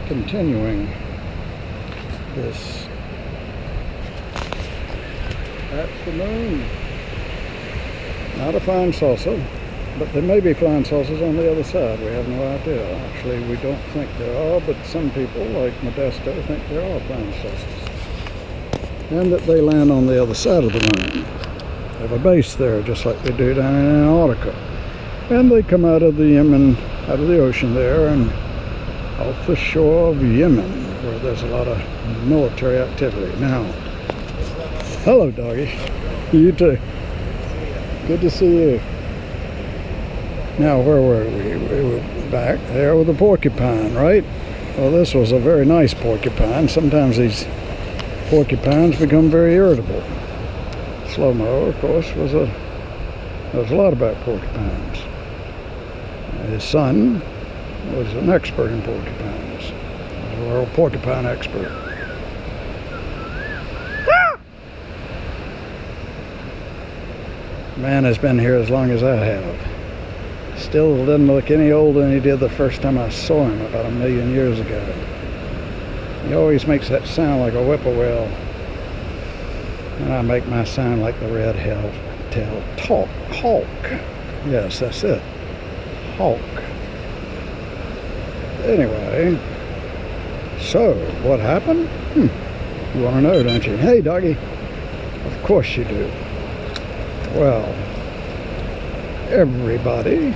continuing this. That's the moon. Not a flying saucer, but there may be flying saucers on the other side. We have no idea. Actually, we don't think there are, but some people, like Modesto, think there are flying saucers. And that they land on the other side of the moon. They have a base there, just like they do down in Antarctica. And they come out of the Yemen, out of the ocean there, and off the shore of Yemen, where there's a lot of military activity. Now, hello, doggy. You too. Good to see you. Now, where were we? We were back there with the porcupine, right? Well, this was a very nice porcupine. Sometimes these porcupines become very irritable. Slomo, of course, knows a lot about porcupines. His son was an expert in porcupines. He was a world porcupine expert. Man has been here as long as I have. Still doesn't look any older than he did the first time I saw him about 1,000,000 years ago. He always makes that sound like a whippoorwill. And I make my sound like the red-tailed hawk. Yes, that's it. Hawk. Anyway, so what happened? You want to know, don't you? Hey, doggy. Of course you do. Well, everybody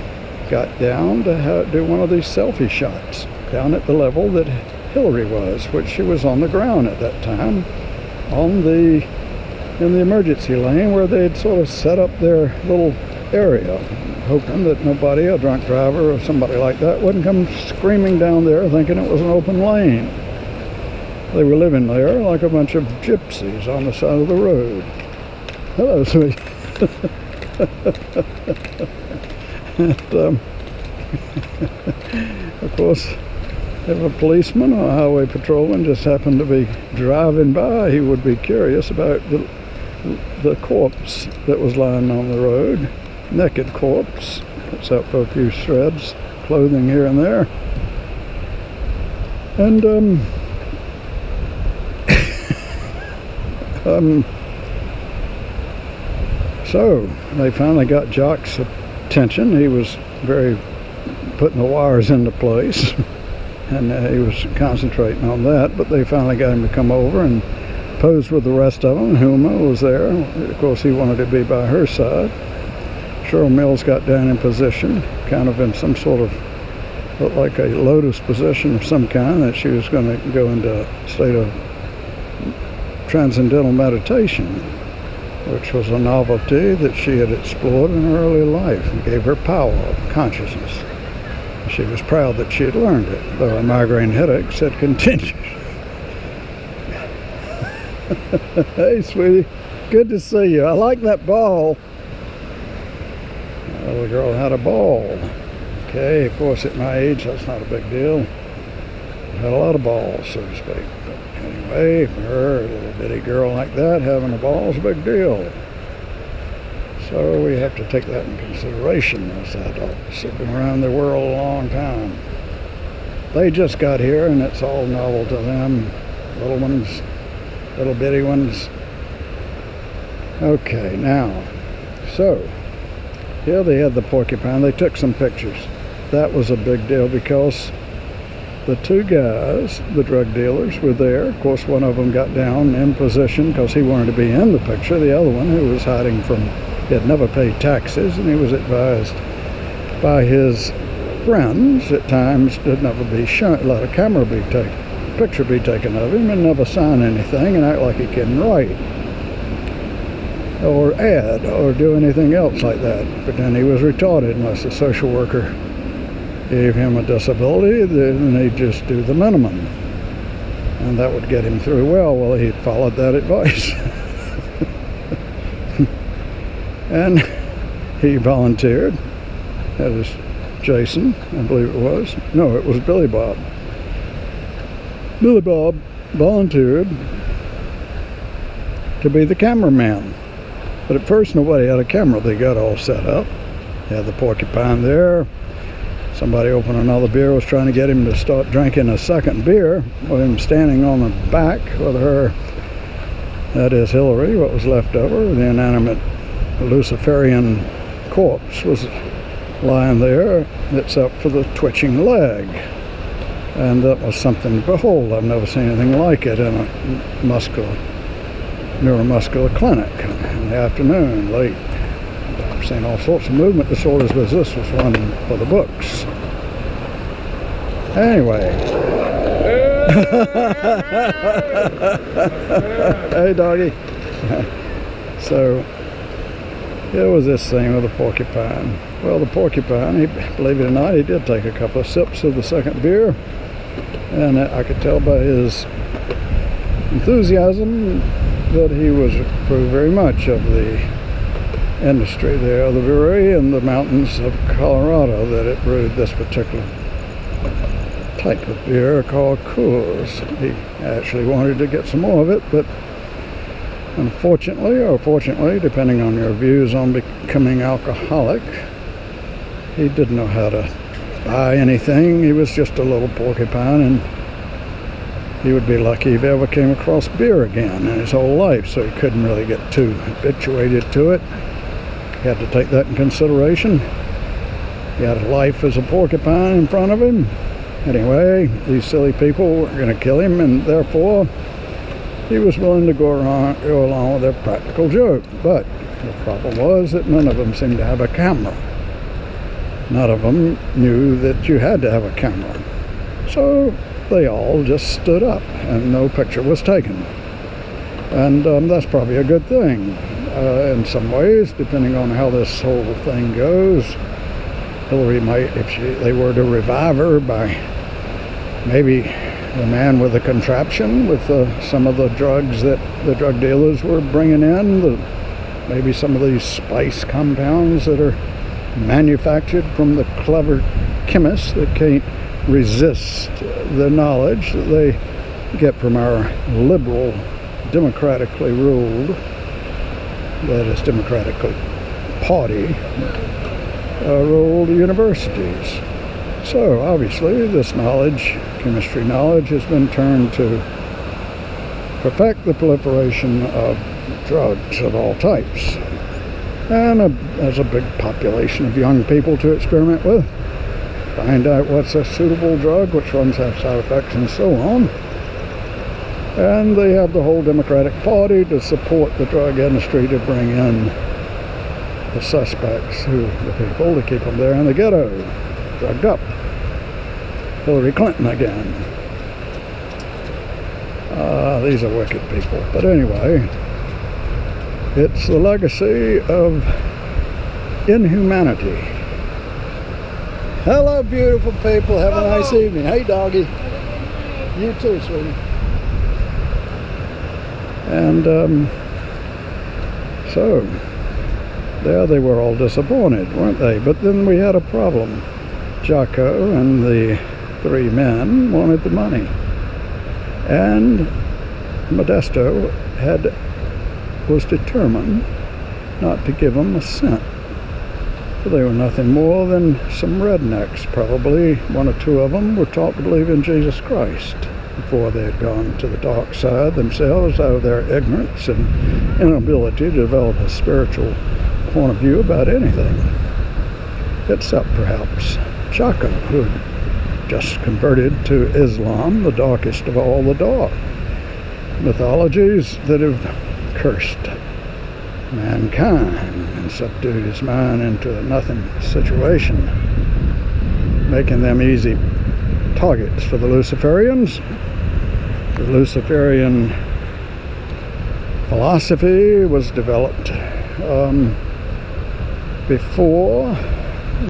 got down to do one of these selfie shots down at the level that Hillary was, which she was on the ground at that time, in the emergency lane where they'd sort of set up their little area, hoping that nobody, a drunk driver or somebody like that, wouldn't come screaming down there thinking it was an open lane. They were living there like a bunch of gypsies on the side of the road. Hello, sweetie. And, of course, if a policeman or a highway patrolman just happened to be driving by, he would be curious about the corpse that was lying on the road. Naked corpse. Puts out for a few shreds, clothing here and there. And so they finally got Jock's attention. He was putting the wires into place, and he was concentrating on that. But they finally got him to come over and pose with the rest of them. Huma was there. Of course, he wanted to be by her side. Cheryl Mills got down in position, kind of in some sort of, looked like a lotus position of some kind, that she was going to go into a state of transcendental meditation, which was a novelty that she had explored in her early life and gave her power of consciousness. She was proud that she had learned it, though her migraine headaches had continued. Hey, sweetie. Good to see you. I like that ball. Well, the girl had a ball. Okay, of course, at my age, that's not a big deal. I had a lot of balls, so to speak. But anyway, for her, a little bitty girl like that, having a ball is a big deal. So we have to take that in consideration as adults. They've been around the world a long time. They just got here, and it's all novel to them. Little ones, little bitty ones. Okay, now, so here they had the porcupine. They took some pictures. That was a big deal because the two guys, the drug dealers, were there. Of course, one of them got down in position because he wanted to be in the picture. The other one, who was hiding from, he had never paid taxes, and he was advised by his friends at times to never be shown, let a camera be taken, picture be taken of him, and never sign anything and act like he couldn't write or add or do anything else like that. But then he was retarded unless the social worker gave him a disability, then he'd just do the minimum, and that would get him through well. Well, he'd followed that advice. And he volunteered. That was Jason, I believe it was. No, it was Billy Bob. Billy Bob volunteered to be the cameraman. But at first nobody had a camera. They got all set up. They had the porcupine there. somebody opened another beer, was trying to get him to start drinking a second beer, with him standing on the back with her, that is Hillary, what was left over, the inanimate Luciferian corpse was lying there, except for the twitching leg. And that was something to behold. I've never seen anything like it in a neuromuscular clinic in the afternoon, late. I've seen all sorts of movement disorders, but this was one for the books. Anyway. Hey, doggy. So, here was this thing with the porcupine. Well, the porcupine, believe it or not, he did take a couple of sips of the second beer. And I could tell by his enthusiasm that he was approved very much of the industry there, the brewery in the mountains of Colorado, that it brewed this particular type of beer called Coors. He actually wanted to get some more of it, but unfortunately, or fortunately, depending on your views on becoming alcoholic, he didn't know how to buy anything. He was just a little porcupine, and he would be lucky if he ever came across beer again in his whole life, so he couldn't really get too habituated to it. He had to take that in consideration. He had a life as a porcupine in front of him. Anyway, these silly people were going to kill him, and therefore he was willing to go along with their practical joke. But the problem was that none of them seemed to have a camera. None of them knew that you had to have a camera. So they all just stood up and no picture was taken. And that's probably a good thing in some ways, depending on how this whole thing goes. Hillary might, if they were to revive her by maybe the man with the contraption with some of the drugs that the drug dealers were bringing in, maybe some of these spice compounds that are manufactured from the clever chemists that can't resist the knowledge that they get from our liberal, democratically ruled, that is democratically party ruled universities. So obviously this knowledge, chemistry knowledge, has been turned to perfect the proliferation of drugs of all types. And there's a big population of young people to experiment with, find out what's a suitable drug, which ones have side effects, and so on. And they have the whole Democratic Party to support the drug industry to bring in the suspects, the people, to keep them there in the ghetto, drugged up. Hillary Clinton again. These are wicked people. But anyway, it's the legacy of inhumanity. Hello, beautiful people. Have a nice evening. Hey, doggy. You too, sweetie. And so, there they were all disappointed, weren't they? But then we had a problem. Jocko and the three men wanted the money. And Modesto was determined not to give them a cent. They were nothing more than some rednecks, probably. One or two of them were taught to believe in Jesus Christ before they had gone to the dark side themselves out of their ignorance and inability to develop a spiritual point of view about anything, except perhaps Jocko, who had just converted to Islam, the darkest of all the dark mythologies that have cursed mankind and subdued his mind into a nothing situation, making them easy targets for the Luciferians. The Luciferian philosophy was developed before